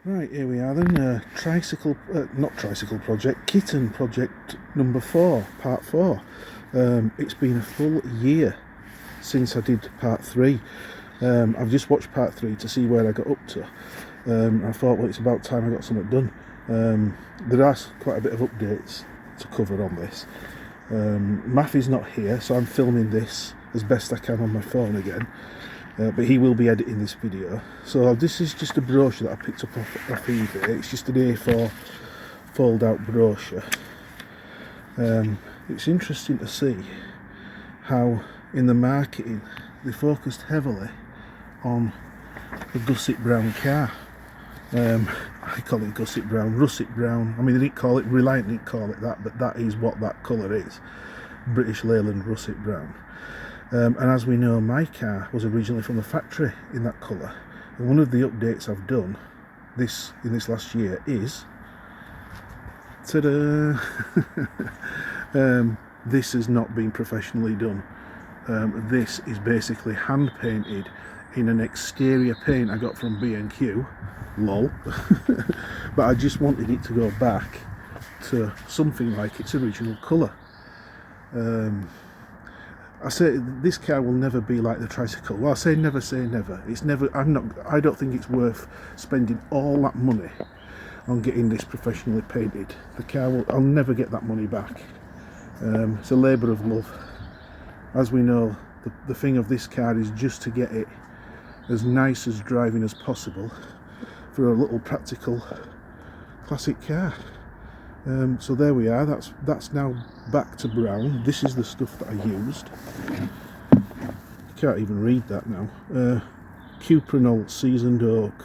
Right, here we are then, Kitten project number 4, part 4. It's been a full year since I did part 3. I've just watched part 3 to see where I got up to. I thought, well, it's about time I got something done. There are quite a bit of updates to cover on this. Matthew's not here, so I'm filming this as best I can on my phone again. But he will be editing this video. So this is just a brochure that I picked up off eBay. It's just an A4 fold out brochure. It's interesting to see how in the marketing they focused heavily on the gusset brown car. I call it gusset brown, russet brown. I mean, they didn't call it, Reliant didn't call it that, but that is what that colour is. British Leyland russet brown. And as we know, my car was originally from the factory in that colour. And one of the updates I've done in this last year is, ta-da! This has not been professionally done. This is basically hand painted in an exterior paint I got from B&Q, lol. But I just wanted it to go back to something like its original colour. I say this car will never be like the tricycle. Well, I say never say never. It's never. I don't think it's worth spending all that money on getting this professionally painted. The car will. I'll never get that money back. It's a labour of love. As we know, the thing of this car is just to get it as nice as driving as possible for a little practical classic car. So there we are. That's now back to brown. This is the stuff that I used. Can't even read that now. Cuprinol seasoned oak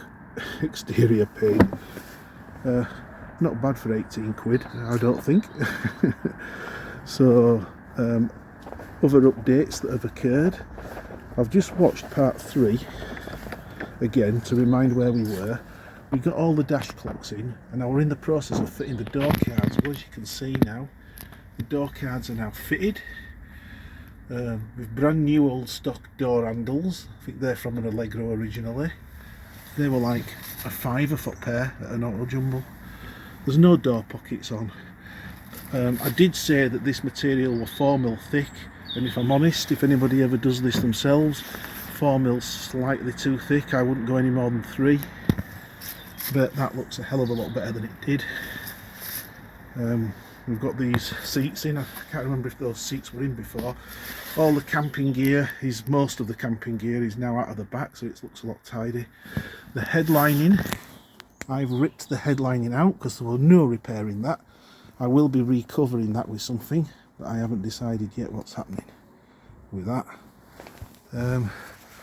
exterior paint. Not bad for 18 quid, I don't think. So other updates that have occurred. I've just watched part 3 again to remind where we were. We got all the dash clocks in, and now we're in the process of fitting the door cards. Well, as you can see now, the door cards are now fitted with brand new old stock door handles. I think they're from an Allegro originally. They were like a £5 foot pair at an auto jumble. There's no door pockets on. I did say that this material was 4mm thick, and if I'm honest, if anybody ever does this themselves, 4mm slightly too thick. I wouldn't go any more than 3. But that looks a hell of a lot better than it did. We've got these seats in. I can't remember if those seats were in before. All the camping gear most of the camping gear is now out of the back, so it looks a lot tidy. The headlining, I've ripped the headlining out because there was no repairing that. I will be recovering that with something, but I haven't decided yet what's happening with that.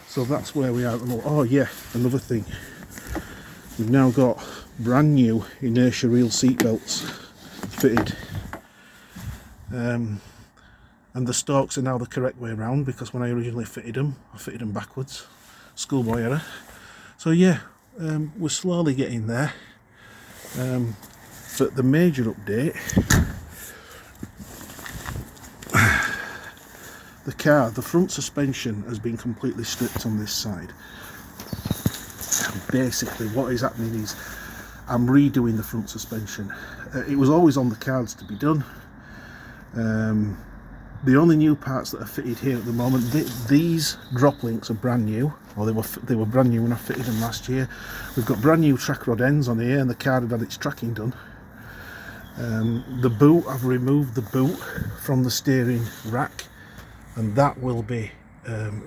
So that's where we are at the moment. Oh yeah, another thing. We've now got brand new inertia reel seat belts fitted, and the stalks are now the correct way around, because when I originally fitted them, I fitted them backwards. Schoolboy error. So yeah, we're slowly getting there. But the major update, the front suspension has been completely stripped on this side. Basically what is happening is I'm redoing the front suspension. It was always on the cards to be done. The only new parts that are fitted here at the moment, these drop links are brand new, or they were brand new when I fitted them last year. We've got brand new track rod ends on here, and the car had its tracking done. The boot, I've removed the boot from the steering rack, and that will be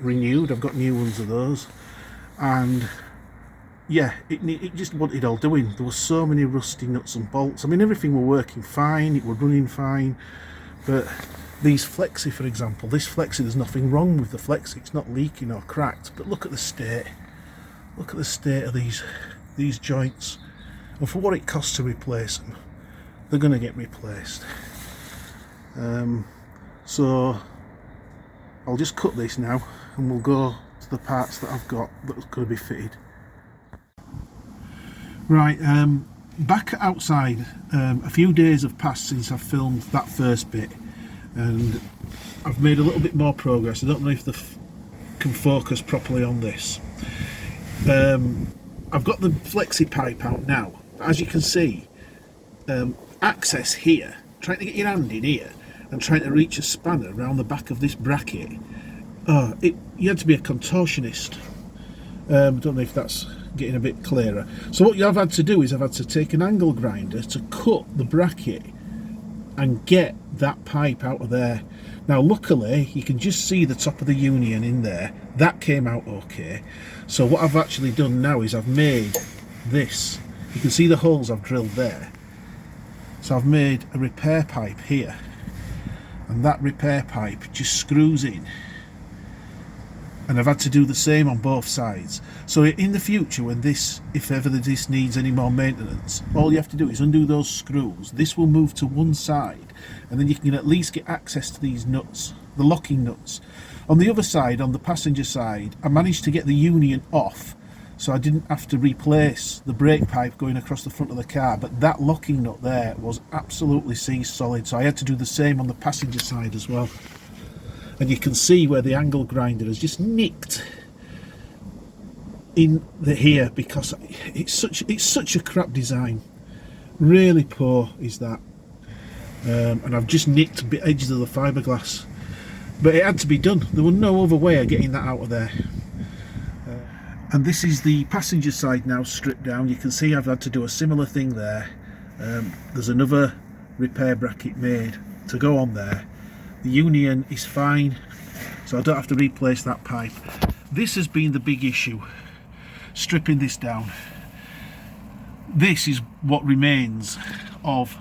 renewed. I've got new ones of those. And yeah, it just wanted all doing. There were so many rusty nuts and bolts. I mean, everything were working fine, it were running fine, but these flexi, for example, this flexi, there's nothing wrong with the flexi, it's not leaking or cracked, but look at the state. Look at the state of these joints, and for what it costs to replace them, they're going to get replaced. So I'll just cut this now, and we'll go to the parts that I've got that's going to be fitted. Right, back outside, a few days have passed since I've filmed that first bit, and I've made a little bit more progress. I don't know if can focus properly on this. I've got the flexi pipe out now. As you can see, access here, trying to get your hand in here and trying to reach a spanner around the back of this bracket. You had to be a contortionist. I don't know if that's getting a bit clearer. So what I've had to do is I've had to take an angle grinder to cut the bracket and get that pipe out of there. Now luckily you can just see the top of the union in there. That came out okay. So what I've actually done now is I've made this. You can see the holes I've drilled there. So I've made a repair pipe here, and that repair pipe just screws in, and I've had to do the same on both sides. So in the future, when this, if ever this needs any more maintenance, all you have to do is undo those screws. This will move to one side, and then you can at least get access to these nuts, the locking nuts. On the other side, on the passenger side, I managed to get the union off, so I didn't have to replace the brake pipe going across the front of the car, but that locking nut there was absolutely seized solid, so I had to do the same on the passenger side as well. And you can see where the angle grinder has just nicked in here, because it's such a crap design. Really poor is that. And I've just nicked bit edges of the fiberglass, but it had to be done. There was no other way of getting that out of there. And this is the passenger side now stripped down. You can see I've had to do a similar thing there. There's another repair bracket made to go on there. The union is fine, so I don't have to replace that pipe. This has been the big issue, stripping this down. This is what remains of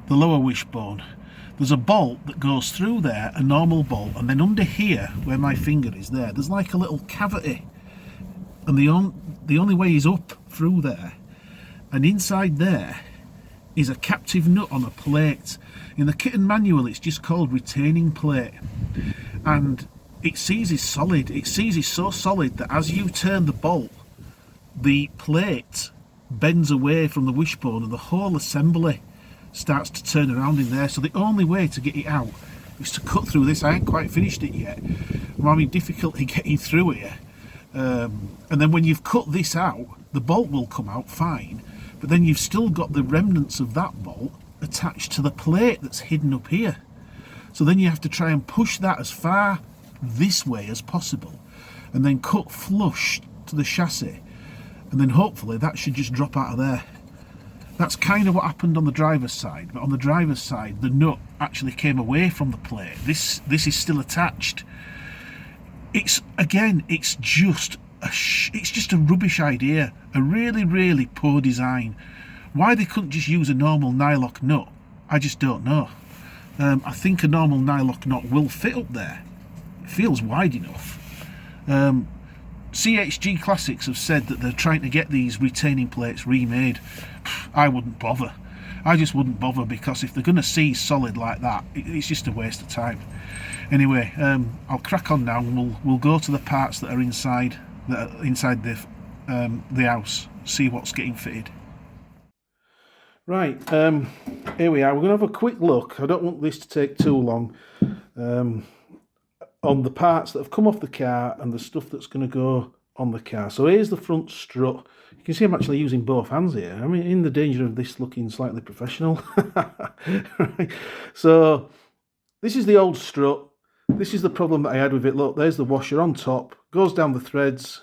the lower wishbone. There's a bolt that goes through there, a normal bolt, and then under here, where my finger is there, there's like a little cavity. And the only way is up through there, and inside there is a captive nut on a plate. In the Kitten manual it's just called retaining plate, and it seizes solid. It seizes so solid that as you turn the bolt, the plate bends away from the wishbone and the whole assembly starts to turn around in there. So the only way to get it out is to cut through this. I ain't quite finished it yet. I'm having difficulty getting through here. And then when you've cut this out, the bolt will come out fine, but then you've still got the remnants of that bolt attached to the plate that's hidden up here. So then you have to try and push that as far this way as possible, and then cut flush to the chassis, and then hopefully that should just drop out of there. That's kind of what happened on the driver's side, but on the driver's side the nut actually came away from the plate. This is still attached. It's just a rubbish idea, a really poor design. Why they couldn't just use a normal nylock nut, I just don't know. I think a normal nylock nut will fit up there. It feels wide enough. CHG Classics have said that they're trying to get these retaining plates remade. I wouldn't bother. I just wouldn't bother, because if they're going to seize solid like that, it's just a waste of time. Anyway, I'll crack on now, and we'll go to the parts that are inside the house, see what's getting fitted. Right, here we are. We're going to have a quick look. I don't want this to take too long, on the parts that have come off the car and the stuff that's going to go on the car. So here's the front strut. You can see I'm actually using both hands here. I'm in the danger of this looking slightly professional. Right. So this is the old strut. This is the problem that I had with it. Look, there's the washer on top, goes down the threads,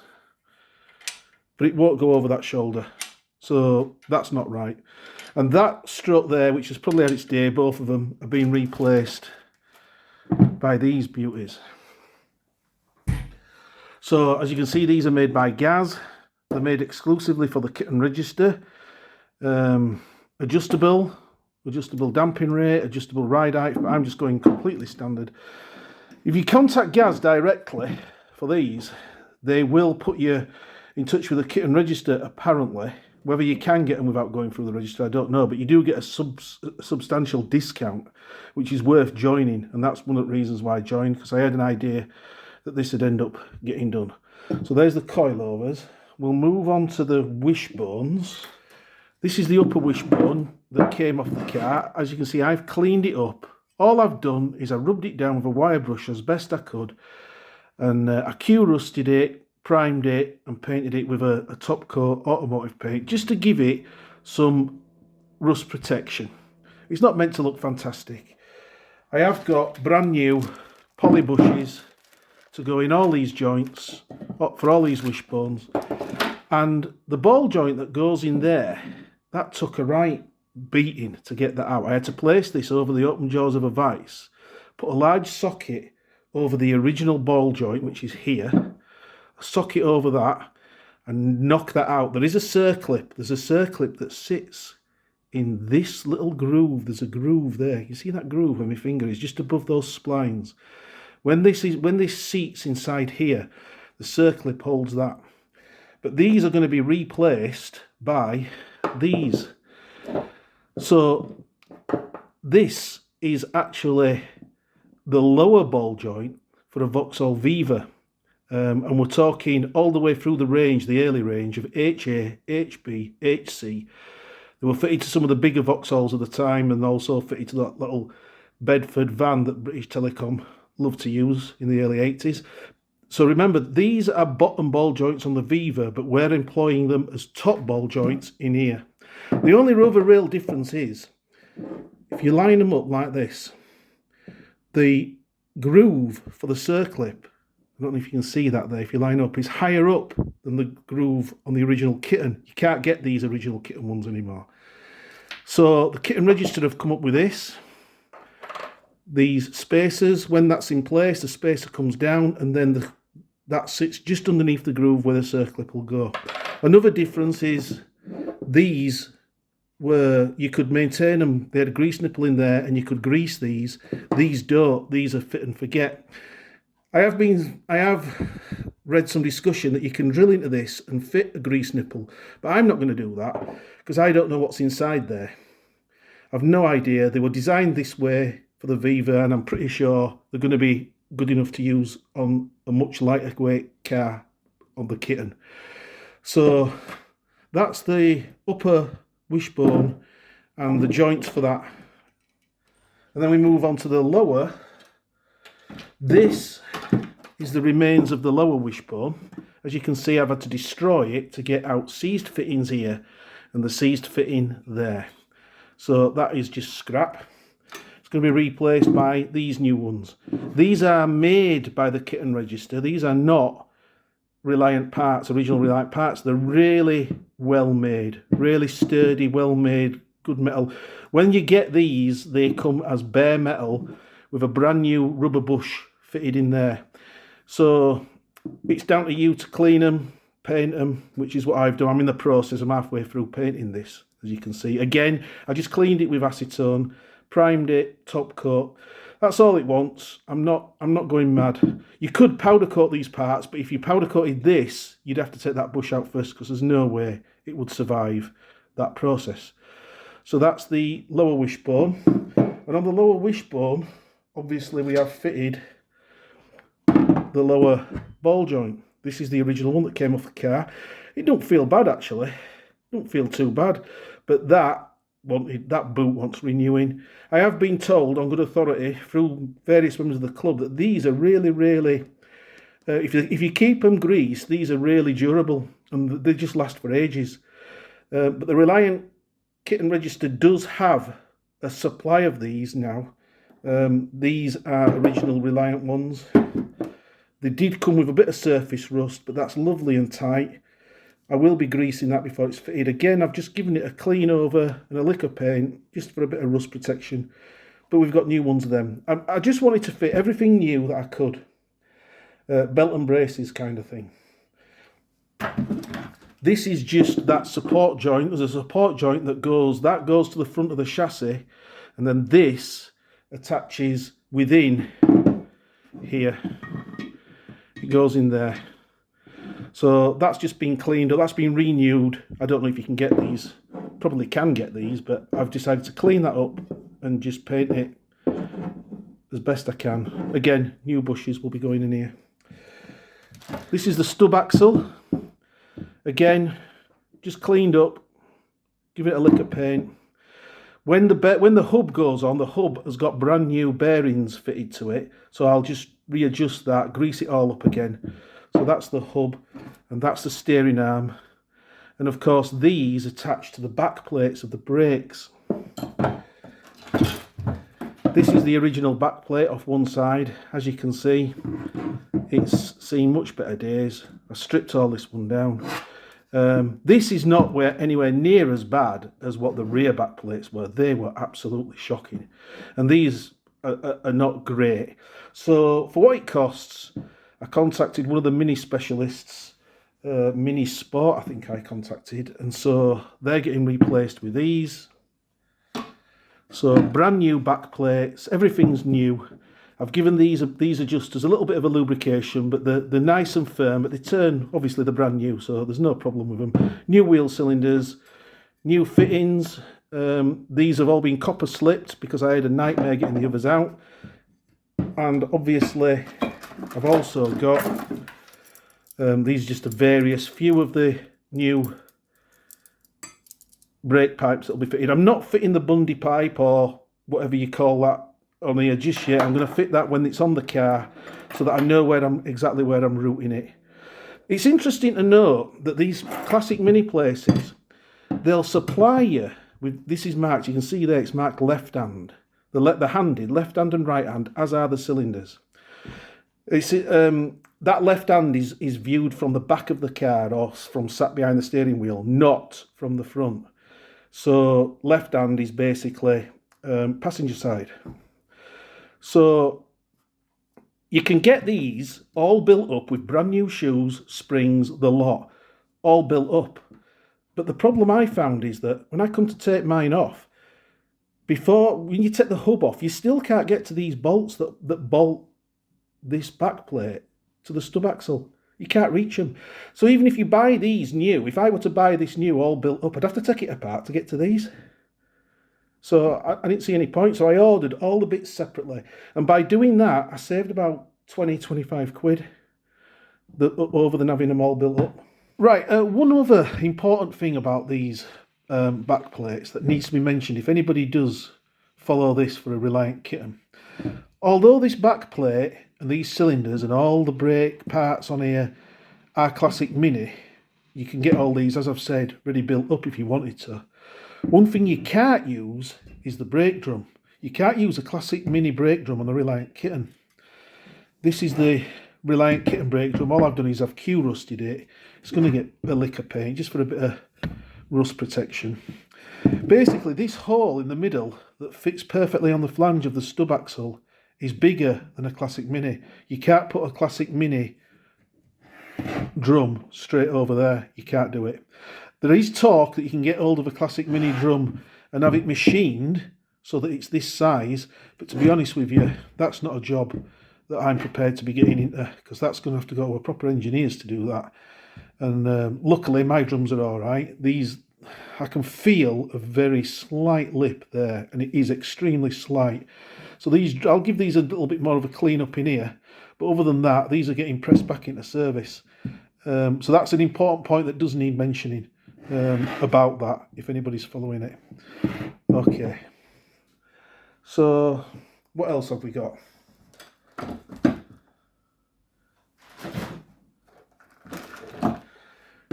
but it won't go over that shoulder. So that's not right. And that strut there, which has probably had its day, both of them have been replaced by these beauties. So as you can see, these are made by Gaz. They're made exclusively for the Kitten register. Adjustable damping rate, adjustable ride height, but I'm just going completely standard. If you contact Gaz directly for these, they will put you in touch with the Kitten register, apparently. Whether you can get them without going through the register, I don't know, but you do get a substantial discount, which is worth joining, and that's one of the reasons why I joined, because I had an idea that this would end up getting done. So there's the coilovers. We'll move on to the wishbones. This is the upper wishbone that came off the car. As you can see, I've cleaned it up. All I've done is I rubbed it down with a wire brush as best I could, and I Q-rusted it, primed it and painted it with a top coat automotive paint just to give it some rust protection. It's not meant to look fantastic. I have got brand new poly bushes to go in all these joints for all these wishbones, and the ball joint that goes in there, that took a right beating to get that out. I had to place this over the open jaws of a vise, put a large socket over the original ball joint, which is here, a socket over that, and knock that out. There is a circlip. There's a circlip that sits in this little groove. There's a groove there. You see that groove where my finger is just above those splines. When this seats inside here, the circlip holds that. But these are going to be replaced by these. So this is actually the lower ball joint for a Vauxhall Viva. And we're talking all the way through the range, the early range of HA, HB, HC. They were fitted to some of the bigger Vauxhalls at the time, and also fitted to that little Bedford van that British Telecom loved to use in the early 80s. So remember, these are bottom ball joints on the Viva, but we're employing them as top ball joints in here. The only other real difference is, if you line them up like this, the groove for the circlip, I don't know if you can see that there, if you line up, is higher up than the groove on the original Kitten. You can't get these original Kitten ones anymore. So the Kitten Register have come up with this. These spacers, when that's in place, the spacer comes down, and then that sits just underneath the groove where the circlip will go. Another difference is these were, you could maintain them, they had a grease nipple in there and you could grease these. These don't, these are fit and forget. I have read some discussion that you can drill into this and fit a grease nipple, but I'm not going to do that because I don't know what's inside there. I've no idea. They were designed this way for the Viva, and I'm pretty sure they're going to be good enough to use on a much lighter weight car on the Kitten. So that's the upper wishbone and the joints for that. And then we move on to the lower. This is the remains of the lower wishbone. As you can see, I've had to destroy it to get out seized fittings here and the seized fitting there. So that is just scrap. It's going to be replaced by these new ones. These are made by the Kitten Register. These are not Reliant parts, original Reliant parts. They're really well made, really sturdy, well made, good metal. When you get these, they come as bare metal with a brand new rubber bush fitted in there. So it's down to you to clean them, paint them, which is what I've done. I'm in the process. I'm halfway through painting this, as you can see. Again, I just cleaned it with acetone, primed it, top coat. That's all it wants. I'm not going mad. You could powder coat these parts, but if you powder coated this, you'd have to take that bush out first because there's no way it would survive that process. So that's the lower wishbone. And on the lower wishbone, obviously we have fitted the lower ball joint. This is the original one that came off the car. It don't feel bad actually. Don't feel too bad. But that boot wants renewing. I have been told on good authority through various members of the club that these are really if you keep them greased, these are really durable and they just last for ages. But the Reliant Kitten Register does have a supply of these now. These are original Reliant ones. They did come with a bit of surface rust, but that's lovely and tight. I will be greasing that before it's fitted. Again, I've just given it a clean over and a lick of paint just for a bit of rust protection. But we've got new ones of them. I just wanted to fit everything new that I could. Belt and braces kind of thing. This is just that support joint. There's a support joint that goes to the front of the chassis, and then this attaches within here. It goes in there. So that's just been cleaned up, that's been renewed. I don't know if you can get these, probably can get these, but I've decided to clean that up and just paint it as best I can. Again, new bushes will be going in here. This is the stub axle. Again, just cleaned up, give it a lick of paint. When the hub goes on, the hub has got brand new bearings fitted to it, so I'll just readjust that, grease it all up again. So So that's the hub, and that's the steering arm. And of course, these attach to the back plates of the brakes. This is the original back plate off one side. As you can see, it's seen much better days. I stripped all this one down. This is not anywhere near as bad as what the rear back plates were. They were absolutely shocking. And these are not great. So for what it costs, I contacted one of the mini specialists, Mini Sport I think I contacted, and so they're getting replaced with these. So brand new back plates, everything's new. I've given these adjusters a little bit of a lubrication, but they're nice and firm, but they turn, obviously they're brand new, so there's no problem with them. New wheel cylinders, new fittings. These have all been copper slipped because I had a nightmare getting the others out. And obviously I've also got these are just a various few of the new brake pipes that will be fitted. I'm not fitting the Bundy pipe or whatever you call that on here just yet. I'm going to fit that when it's on the car so that I know exactly where I'm routing it. It's interesting to note that these classic mini places, they'll supply you with, this is marked, you can see there it's marked left hand. The handed, left hand and right hand, as are the cylinders. It's, that left hand is viewed from the back of the car or from sat behind the steering wheel, not from the front. So left hand is basically passenger side. So you can get these all built up with brand new shoes, springs, the lot, all built up. But the problem I found is that when I come to take mine off, when you take the hub off, you still can't get to these bolts that bolt this back plate to the stub axle. You can't reach them. So even if you buy these new, if I were to buy this new all built up, I'd have to take it apart to get to these. So I didn't see any point. So I ordered all the bits separately. And by doing that, I saved about 20-25 quid over than having them all built up. Right, one other important thing about these back plates that needs to be mentioned if anybody does follow this for a Reliant Kitten. Although this back plate and these cylinders and all the brake parts on here are classic mini, you can get all these, as I've said, ready built up if you wanted to. One thing you can't use is the brake drum. You can't use a classic mini brake drum on the Reliant Kitten. This is the Reliant Kitten brake drum. All I've done is I've Q-rusted it. It's going to get a lick of paint just for a bit of rust protection. Basically, this hole in the middle that fits perfectly on the flange of the stub axle is bigger than a classic mini. You can't put a classic mini drum straight over there. You can't do it. There is talk that you can get hold of a classic mini drum and have it machined so that it's this size, but to be honest with you, that's not a job that I'm prepared to be getting into, because that's going to have to go to a proper engineers to do that. And luckily my drums are all right. These, I can feel a very slight lip there, and it is extremely slight. So these, I'll give these a little bit more of a clean up in here, but other than that, these are getting pressed back into service. So that's an important point that does need mentioning about that, if anybody's following it. Okay, so what else have we got?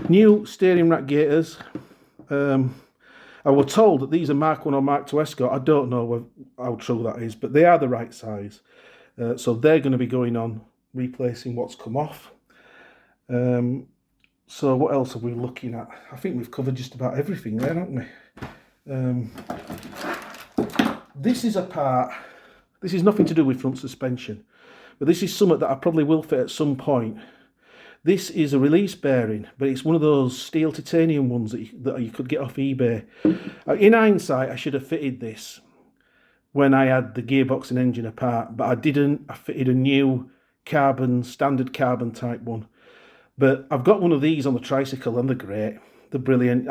New steering rack gaiters. I was told that these are Mark 1 or Mark 2 Escort. I don't know how true that is, but they are the right size. So they're going to be going on, replacing what's come off. So what else are we looking at? I think we've covered just about everything there, haven't we? This is a part, this is nothing to do with front suspension, but this is something that I probably will fit at some point. This is a release bearing, but it's one of those steel titanium ones that you could get off eBay. In hindsight, I should have fitted this when I had the gearbox and engine apart, but I didn't. I fitted a new carbon, standard carbon type one. But I've got one of these on the tricycle, and they're great. They're brilliant.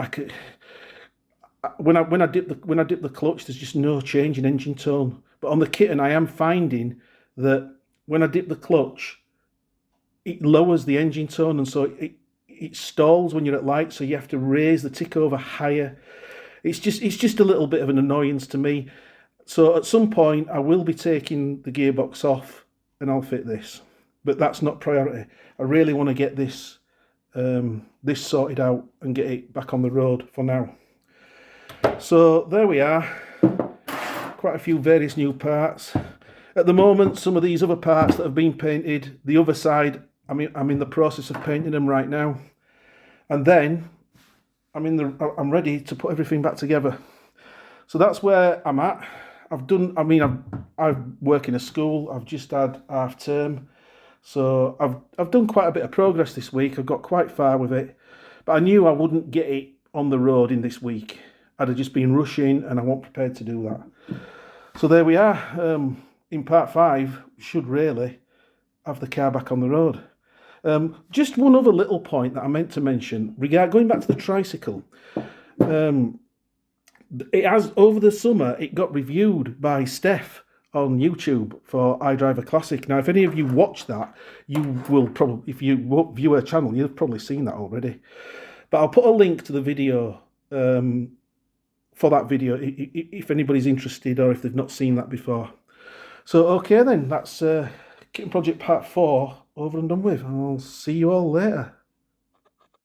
When I dip the clutch, there's just no change in engine tone. But on the Kitten, I am finding that when I dip the clutch, it lowers the engine tone, and so it stalls when you're at light. So you have to raise the tick over higher. It's just a little bit of an annoyance to me. So at some point, I will be taking the gearbox off, and I'll fit this. but that's not priority. I really want to get this this sorted out and get it back on the road for now. So there we are, quite a few various new parts. At the moment, some of these other parts that have been painted, the other side, I'm in the process of painting them right now. And then I'm ready to put everything back together. So that's where I'm at. I work in a school. I've just had half term. So I've done quite a bit of progress this week. I've got quite far with it. But I knew I wouldn't get it on the road in this week. I'd have just been rushing and I wasn't prepared to do that. So there we are. In part 5, should really have the car back on the road. Just one other little point that I meant to mention, going back to the tricycle. It has, over the summer, it got reviewed by Steph on YouTube for iDriver Classic. Now, if any of you watch that, you will probably, if you view her channel, you've probably seen that already. But I'll put a link to the video for that video if anybody's interested or if they've not seen that before. So, okay then, that's Kitten Project Part 4 over and done with. I'll see you all later.